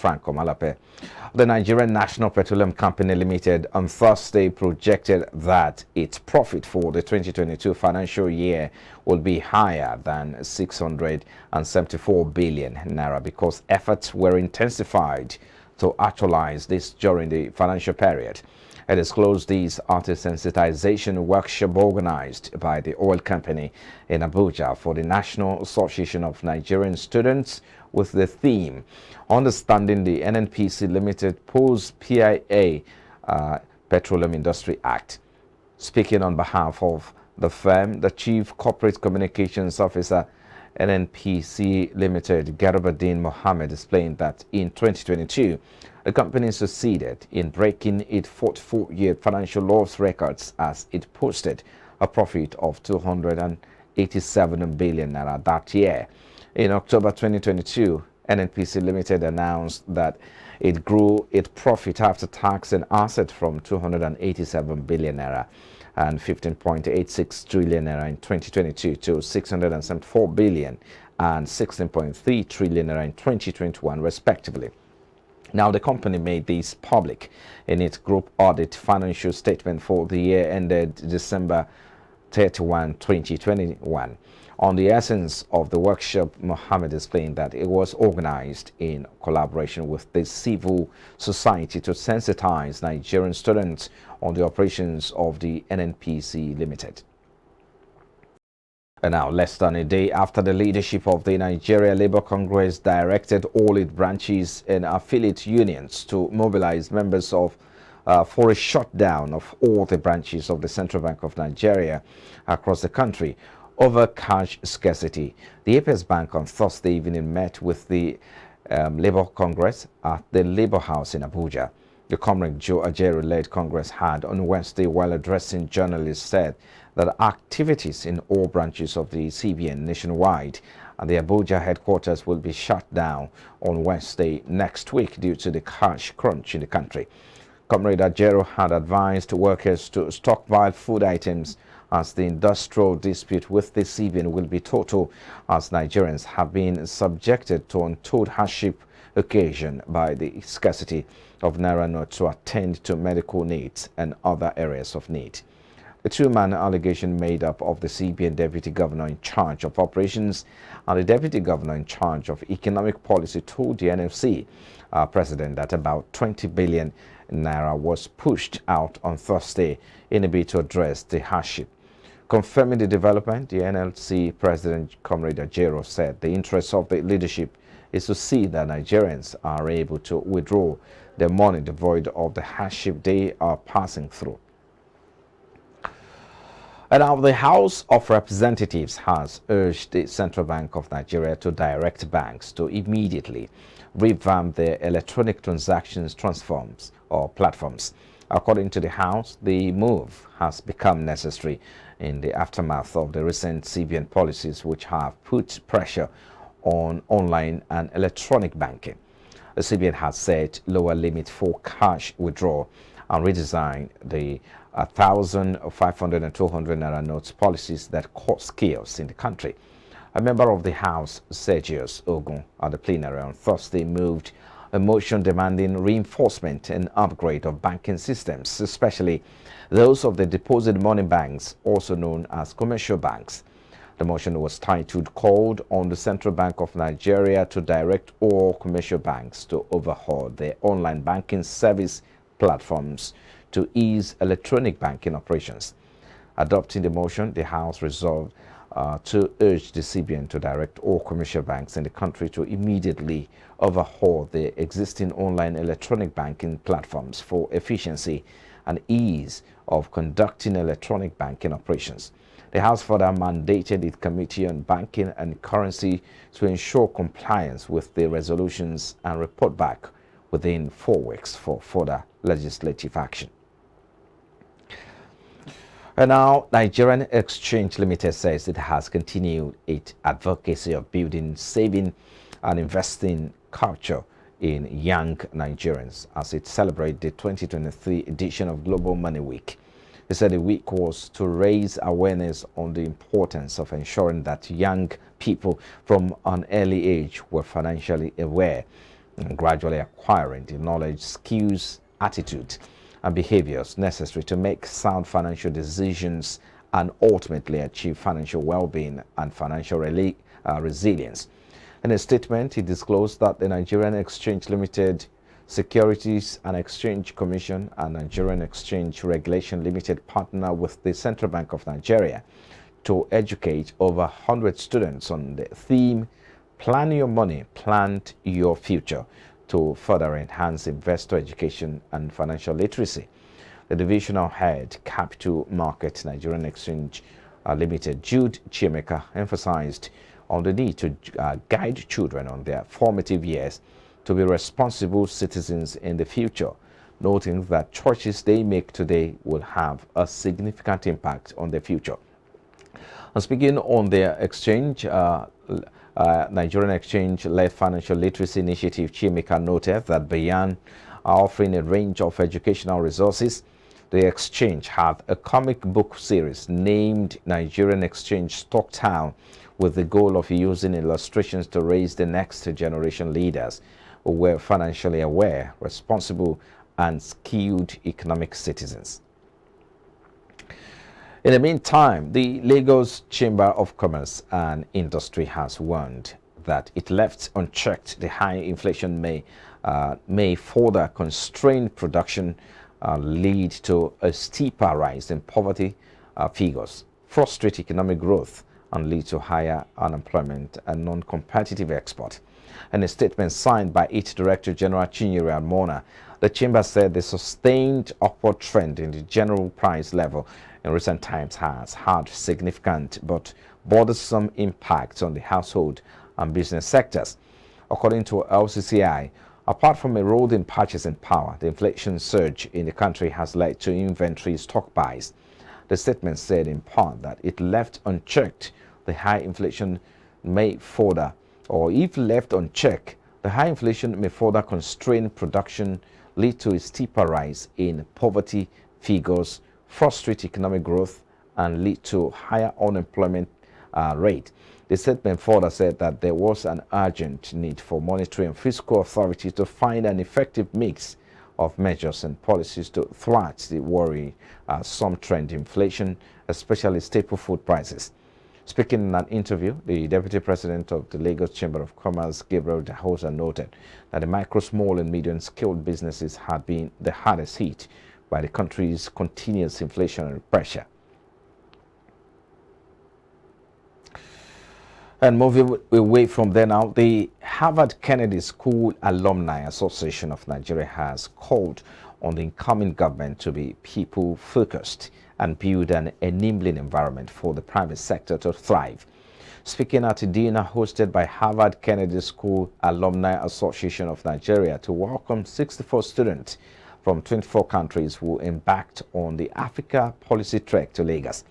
Frank Omalape. The Nigerian National Petroleum Company Limited on Thursday projected that its profit for the 2022 financial year will be higher than 674 billion naira because efforts were intensified to actualize this during the financial period. It disclosed these at a sensitization workshop organized by the oil company in Abuja for the National Association of Nigerian Students with the theme Understanding the Nnpc Limited Post-PIA Petroleum Industry Act. Speaking on behalf of the firm, the Chief Corporate Communications Officer Nnpc Limited, Garibadin Mohammed, explained that in 2022, the company succeeded in breaking its 44-year financial loss records as it posted a profit of 287 billion naira that year. In October 2022, Nnpc Limited announced that it grew its profit after tax and asset from 287 billion naira and 15.86 trillion naira in 2022 to 674 billion and 16.3 trillion naira in 2021 respectively. Now, the company made this public in its group audit financial statement for the year ended December 31, 2021. On the essence of the workshop, Mohammed explained that it was organized in collaboration with the civil society to sensitize Nigerian students on the operations of the Nnpc Limited. And now, less than a day after the leadership of the Nigeria Labour Congress directed all its branches and affiliate unions to mobilize members of for a shutdown of all the branches of the Central Bank of Nigeria across the country over cash scarcity, the Apex Bank on Thursday evening met with the Labour Congress at the Labour House in Abuja. The Comrade Joe Ajero-led Congress had on Wednesday, while addressing journalists, said that activities in all branches of the CBN nationwide and the Abuja headquarters will be shut down on Wednesday next week due to the cash crunch in the country. Comrade Ajero had advised workers to stockpile food items as the industrial dispute with the CBN will be total, as Nigerians have been subjected to untold hardship occasioned by the scarcity of naira notes to attend to medical needs and other areas of need. The two-man allegation made up of the CBN Deputy Governor in charge of operations and the Deputy Governor in charge of economic policy told the NFC president that about 20 billion naira was pushed out on Thursday in a bid to address the hardship. Confirming the development, the NLC President Comrade Ajero said the interest of the leadership is to see that Nigerians are able to withdraw their money devoid of the hardship they are passing through. And now the House of Representatives has urged the Central Bank of Nigeria to direct banks to immediately revamp their electronic transactions transforms or platforms. According to the House, the move has become necessary in the aftermath of the recent CBN policies which have put pressure on online and electronic banking. The CBN has set lower limit for cash withdrawal and redesigned the 1,000, 500 and 200 naira notes policies that cause chaos in the country. A member of the House, Sergius Ogun, at the plenary on Thursday moved a motion demanding reinforcement and upgrade of banking systems, especially those of the deposit money banks, also known as commercial banks. The motion was titled, "Called on the Central Bank of Nigeria to direct all commercial banks to overhaul their online banking service platforms to ease electronic banking operations." Adopting the motion, the House resolved to urge the CBN to direct all commercial banks in the country to immediately overhaul their existing online electronic banking platforms for efficiency and ease of conducting electronic banking operations. The House further mandated its Committee on Banking and Currency to ensure compliance with the resolutions and report back within 4 weeks for further legislative action. And now, Nigerian Exchange Limited says it has continued its advocacy of building saving and investing culture in young Nigerians as it celebrates the 2023 edition of Global Money Week. He said the week was to raise awareness on the importance of ensuring that young people from an early age were financially aware and gradually acquiring the knowledge, skills, attitude, and behaviors necessary to make sound financial decisions and ultimately achieve financial well-being and financial resilience. In a statement, he disclosed that the Nigerian Exchange Limited, Securities and Exchange Commission, and Nigerian Exchange Regulation Limited partner with the Central Bank of Nigeria to educate over 100 students on the theme "Plan Your Money, Plant Your Future" to further enhance investor education and financial literacy. The divisional head, Capital Market Nigerian Exchange Limited, Jude Chiemeka, emphasized on the need to guide children on their formative years to be responsible citizens in the future, noting that choices they make today will have a significant impact on their future. And speaking on their exchange, Nigerian Exchange-led financial literacy initiative, Chiemeka noted that beyond offering a range of educational resources, the exchange had a comic book series named Nigerian Exchange Stocktown, with the goal of using illustrations to raise the next generation leaders who were financially aware, responsible, and skilled economic citizens. In the meantime, the Lagos Chamber of Commerce and Industry has warned that it left unchecked the high inflation may further constrain production, lead to a steeper rise in poverty figures, frustrate economic growth, and lead to higher unemployment and non-competitive export. In a statement signed by its Director General Chinyere Almona, the Chamber said the sustained upward trend in the general price level in recent times has had significant but bothersome impacts on the household and business sectors. According to LCCI, apart from eroding purchasing power, the inflation surge in the country has led to inventory stock buys. The statement said in part that it left unchecked the high inflation may further, or if left unchecked, the high inflation may further constrain production, lead to a steeper rise in poverty figures, frustrate economic growth, and lead to higher unemployment rate. The statement further said that there was an urgent need for monetary and fiscal authorities to find an effective mix of measures and policies to thwart the worry some trend inflation, especially staple food prices. Speaking in an interview, the Deputy President of the Lagos Chamber of Commerce, Gabriel Dahosa, noted that the micro, small, and medium-scale businesses had been the hardest hit by the country's continuous inflationary pressure. And moving away from there now, the Harvard Kennedy School Alumni Association of Nigeria has called on the incoming government to be people-focused and build an enabling environment for the private sector to thrive. Speaking at a dinner hosted by Harvard Kennedy School Alumni Association of Nigeria to welcome 64 students from 24 countries who embarked on the Africa Policy Trek to Lagos,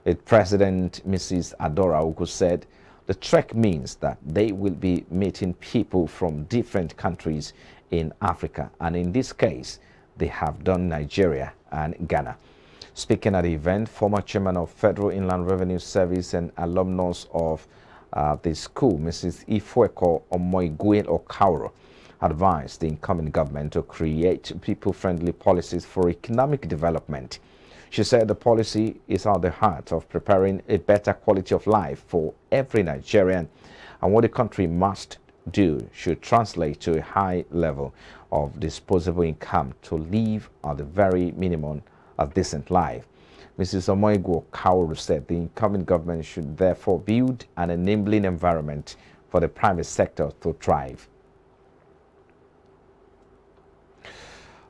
its president, Mrs. Adora Ugu, said the trek means that they will be meeting people from different countries in Africa, and in this case, they have done Nigeria and Ghana. Speaking at the event, former chairman of Federal Inland Revenue Service and alumnus of the school, Mrs. Ifweko Omoigwe Okauro, advised the incoming government to create people-friendly policies for economic development. She said the policy is at the heart of preparing a better quality of life for every Nigerian, and what the country must do should translate to a high level of disposable income to live at the very minimum a decent life. Mrs. Omoigwe Okauro said the incoming government should therefore build an enabling environment for the private sector to thrive.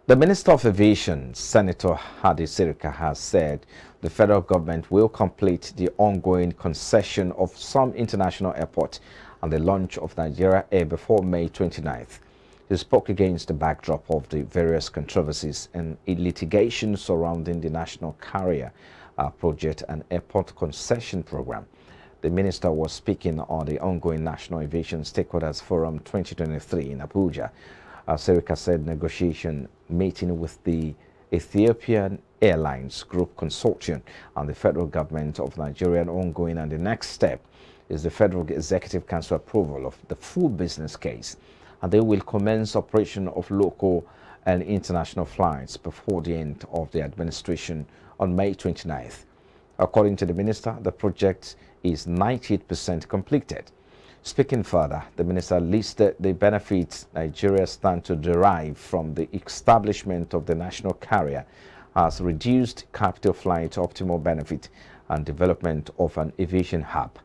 The Minister of Aviation, Senator Hadi Sirika, has said the federal government will complete the ongoing concession of some international airports and the launch of Nigeria Air before May 29th. He spoke against the backdrop of the various controversies and litigation surrounding the National Carrier Project and Airport Concession Program. The minister was speaking on the ongoing National Aviation Stakeholders Forum 2023 in Abuja. Sirika said negotiation meeting with the Ethiopian Airlines Group Consortium and the federal government of Nigeria ongoing, and the next step is the Federal Executive Council approval of the full business case. and they will commence operation of local and international flights before the end of the administration on May 29th. According to the minister, the project is 98% completed. Speaking further, the minister listed the benefits Nigeria stand to derive from the establishment of the national carrier as reduced capital flight optimal benefit and development of an aviation hub.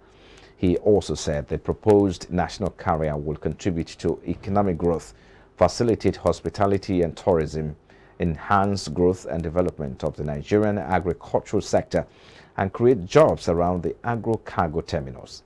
He also said the proposed national carrier will contribute to economic growth, facilitate hospitality and tourism, enhance growth and development of the Nigerian agricultural sector, and create jobs around the agro-cargo terminals.